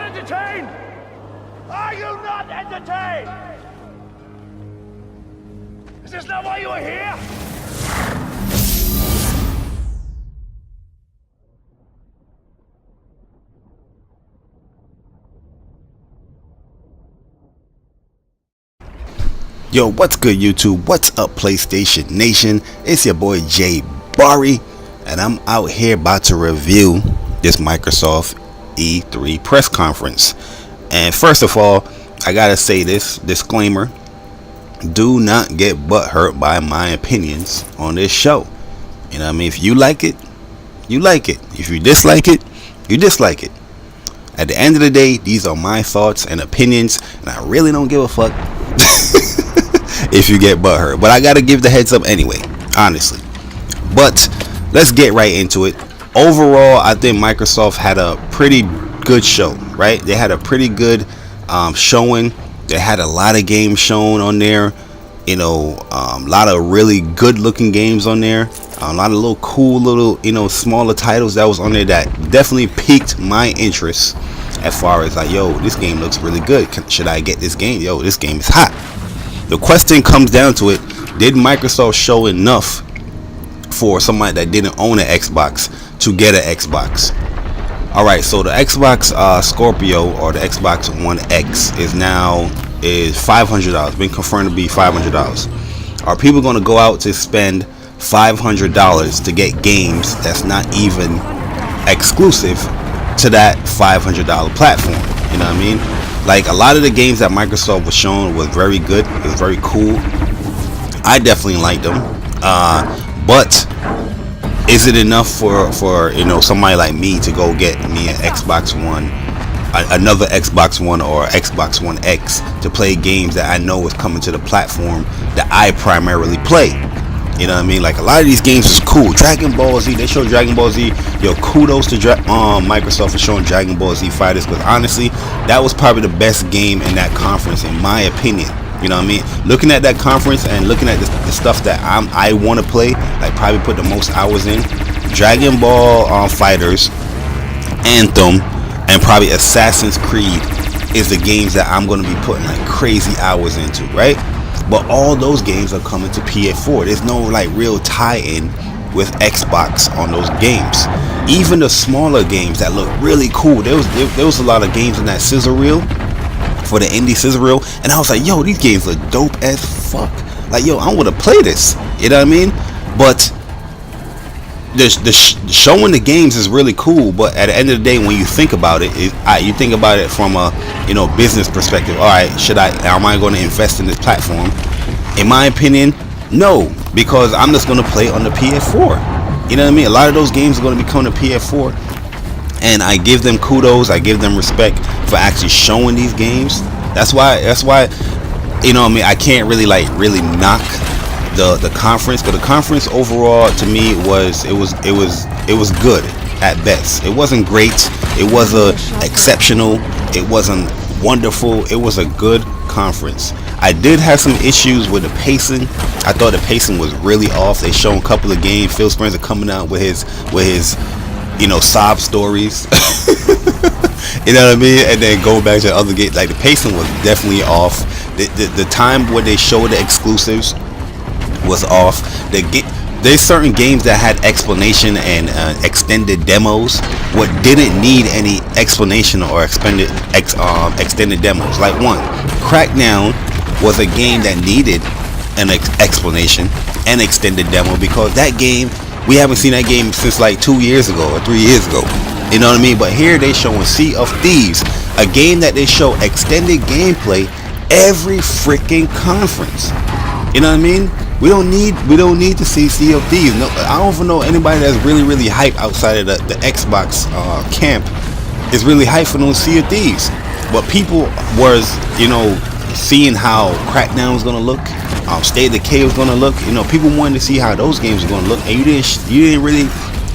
entertained? Are you not entertained? Is this not why you are here? Yo, what's good YouTube? What's up PlayStation Nation? It's your boy Jay Barry, and I'm out here about to review this Microsoft E3 press conference. And first of all, I gotta say this disclaimer: do not get butthurt by my opinions on this show. You know what I mean? If you like it, you like it. If you dislike it, you dislike it. At the end of the day, these are my thoughts and opinions, and I really don't give a fuck if you get butthurt. But I gotta give the heads up anyway, honestly. But let's get right into it. Overall, I think Microsoft had a pretty good show, right? They had a pretty good showing. They had a lot of games shown on there. You know, a lot of really good looking games on there. A lot of little cool little, you know, smaller titles that was on there that definitely piqued my interest as far as like, yo, this game looks really good. Should I get this game? Yo, this game is hot. The question comes down to it: did Microsoft show enough for somebody that didn't own an Xbox to get an Xbox? Alright, so the Xbox Scorpio, or the Xbox One X, is $500. Been confirmed to be $500. Are people going to go out to spend $500 to get games that's not even exclusive to that $500 platform? You know what I mean? Like, a lot of the games that Microsoft was showing was very good. It was very cool. I definitely liked them. But is it enough for you know, somebody like me to go get me an Xbox One, another Xbox One or Xbox One X, to play games that I know is coming to the platform that I primarily play? You know what I mean? Like, a lot of these games is cool. Dragon Ball Z, they showed Dragon Ball Z. Yo, kudos to Microsoft for showing Dragon Ball Z Fighters, because honestly, that was probably the best game in that conference, in my opinion. You know what I mean? Looking at that conference and looking at the stuff that I want to play, like probably put the most hours in, Dragon Ball Fighters, Anthem, and probably Assassin's Creed is the games that I'm going to be putting like crazy hours into, right? But all those games are coming to PS4. There's no like real tie-in with Xbox on those games. Even the smaller games that look really cool. There was a lot of games in that scissor reel, for the indie scissor reel, and I was like, yo, these games look dope as fuck. Like, yo, I want to play this. You know what I mean? But showing the games is really cool, but at the end of the day, when you think about it, you think about it from a, you know, business perspective. All right, am I going to invest in this platform? In my opinion, no, because I'm just going to play on the PS4. You know what I mean? A lot of those games are going to be coming to PS4, and I give them kudos, I give them respect for actually showing these games. That's why, you know what I mean, I can't really knock the conference, but the conference overall to me was good at best. It wasn't great, it wasn't exceptional, it wasn't wonderful. It was a good conference. I did have some issues with the pacing. I thought the pacing was really off. They showed a couple of games. Phil Spencer coming out with his you know, sob stories. You know what I mean? And then go back to the other game. Like, the pacing was definitely off. The time where they showed the exclusives was off. There's certain games that had explanation and extended demos, what didn't need any explanation or extended demos. Like, one, Crackdown was a game that needed an explanation and extended demo, because that game, we haven't seen that game since like 2 years ago or 3 years ago. You know what I mean? But here they showing Sea of Thieves, a game that they show extended gameplay every freaking conference. You know what I mean? We don't need to see Sea of Thieves. No, I don't even know anybody that's really hyped outside of the Xbox camp is really hyped for no Sea of Thieves. But people was, you know, seeing how Crackdown was gonna look, State of Decay was gonna look. You know, people wanted to see how those games were gonna look, and you didn't really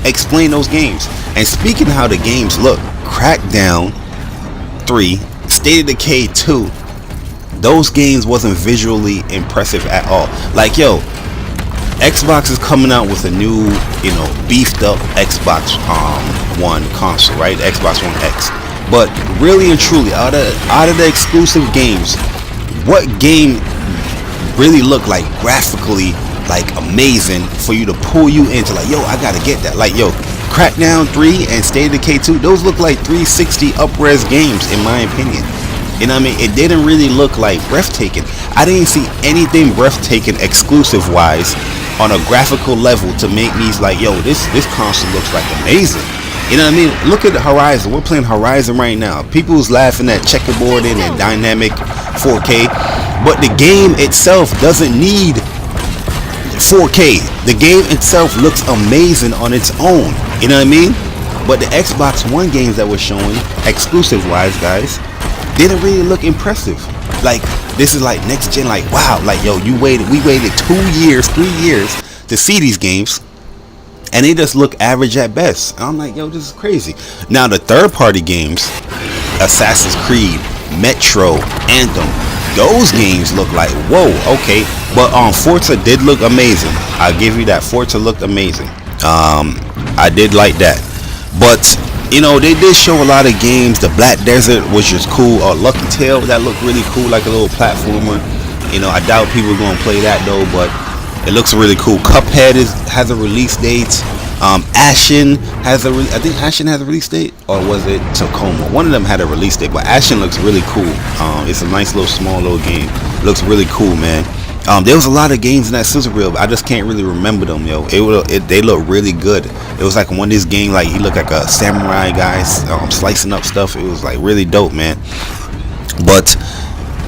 explain those games. And speaking of how the games look, Crackdown 3, State of Decay 2, those games wasn't visually impressive at all. Like, yo, Xbox is coming out with a new, you know, beefed up Xbox One console, right? The Xbox One X. But really and truly, out of the exclusive games, what game really looked like graphically like amazing for you to pull you into like, yo, I gotta get that. Like, yo, Crackdown 3 and State of Decay 2, those look like 360 up-res games in my opinion. You know what I mean? It didn't really look like breathtaking. I didn't see anything breathtaking exclusive wise on a graphical level to make me like, yo, this console looks like amazing. You know what I mean? Look at the Horizon. We're playing Horizon right now. People's laughing at checkerboarding and dynamic 4K, but the game itself doesn't need 4K. The game itself looks amazing on its own. You know what I mean? But the Xbox One games that were showing, exclusive wise, guys, didn't really look impressive. Like, this is like next gen, like, wow, like, yo, we waited 2 years, 3 years to see these games, and they just look average at best. I'm like, yo, this is crazy. Now the third party games, Assassin's Creed, Metro, Anthem, those games look like, whoa, okay. But Forza did look amazing. I'll give you that. Forza looked amazing. I did like that. But you know, they did show a lot of games. The Black Desert, which is cool. Lucky Tale, that looked really cool, like a little platformer. You know, I doubt people are gonna play that though, but it looks really cool. Cuphead has a release date. Ashen has I think Ashen has a release date, or was it Tacoma? One of them had a release date, but Ashen looks really cool. It's a nice little small little game. Looks really cool, man. There was a lot of games in that sizzle reel, but I just can't really remember them, yo. They look really good. It was like one of these games, like he looked like a samurai guy slicing up stuff. It was like really dope, man. But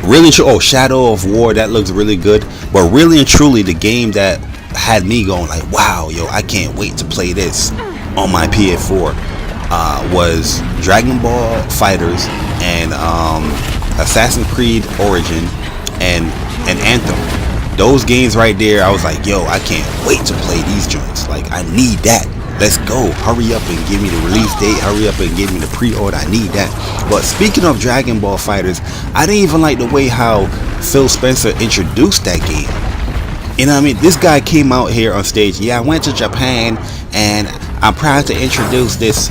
really, Shadow of War, that looks really good. But really and truly, the game that had me going like, wow, yo, I can't wait to play this on my PS4 was Dragon Ball Fighters and Assassin's Creed Origin and Anthem. Those games right there, I was like, yo, I can't wait to play these joints. Like, I need that. Let's go. Hurry up and give me the release date. Hurry up and give me the pre-order. I need that. But speaking of Dragon Ball Fighters, I didn't even like the way how Phil Spencer introduced that game. You know what I mean? This guy came out here on stage. Yeah, I went to Japan and I'm proud to introduce this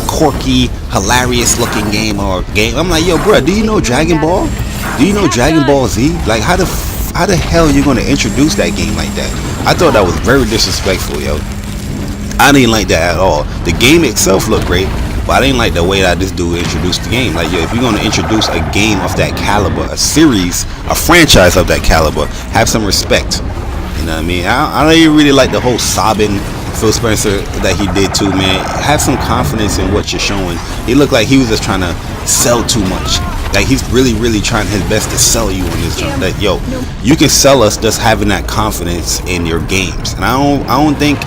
quirky, hilarious looking game. I'm like, yo, bro, do you know Dragon Ball? Do you know Dragon Ball Z? Like, how the hell are you gonna introduce that game like that? I thought that was very disrespectful, yo. I didn't like that at all. The game itself looked great, but I didn't like the way that this dude introduced the game. Like, yo, if you're gonna introduce a game of that caliber, a series, a franchise of that caliber, have some respect. You know what I mean? I don't even really like the whole sobbing Phil Spencer that he did too, man. Have some confidence in what you're showing. He looked like he was just trying to sell too much. Like, he's really trying his best to sell you on this joint. That, yo, you can sell us just having that confidence in your games. And I don't think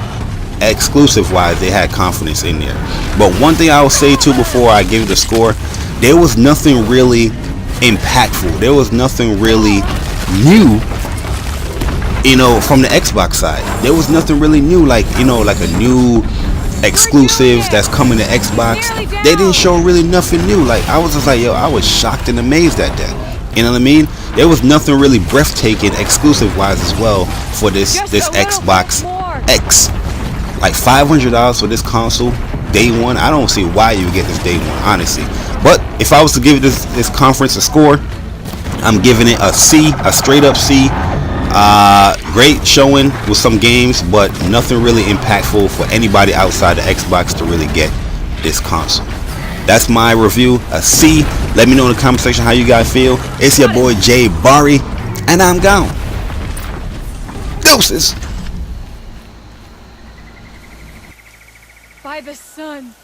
exclusive wise they had confidence in there. But one thing I will say too before I give the score, there was nothing really impactful. There was nothing really new, you know, from the Xbox side. There was nothing really new, like, you know, like a new exclusives that's coming to Xbox. They didn't show really nothing new. Like, I was just like, yo, I was shocked and amazed at that. You know what I mean? There was nothing really breathtaking exclusive wise as well for this Xbox X. Like $500 for this console day one. I don't see why you would get this day one, honestly. But if I was to give this conference a score, I'm giving it a C, a straight up C. Great showing with some games, but nothing really impactful for anybody outside the Xbox to really get this console. That's my review, a C. Let me know in the comment section how you guys feel. It's your boy Jay Barry, and I'm gone. Deuces. By the sun.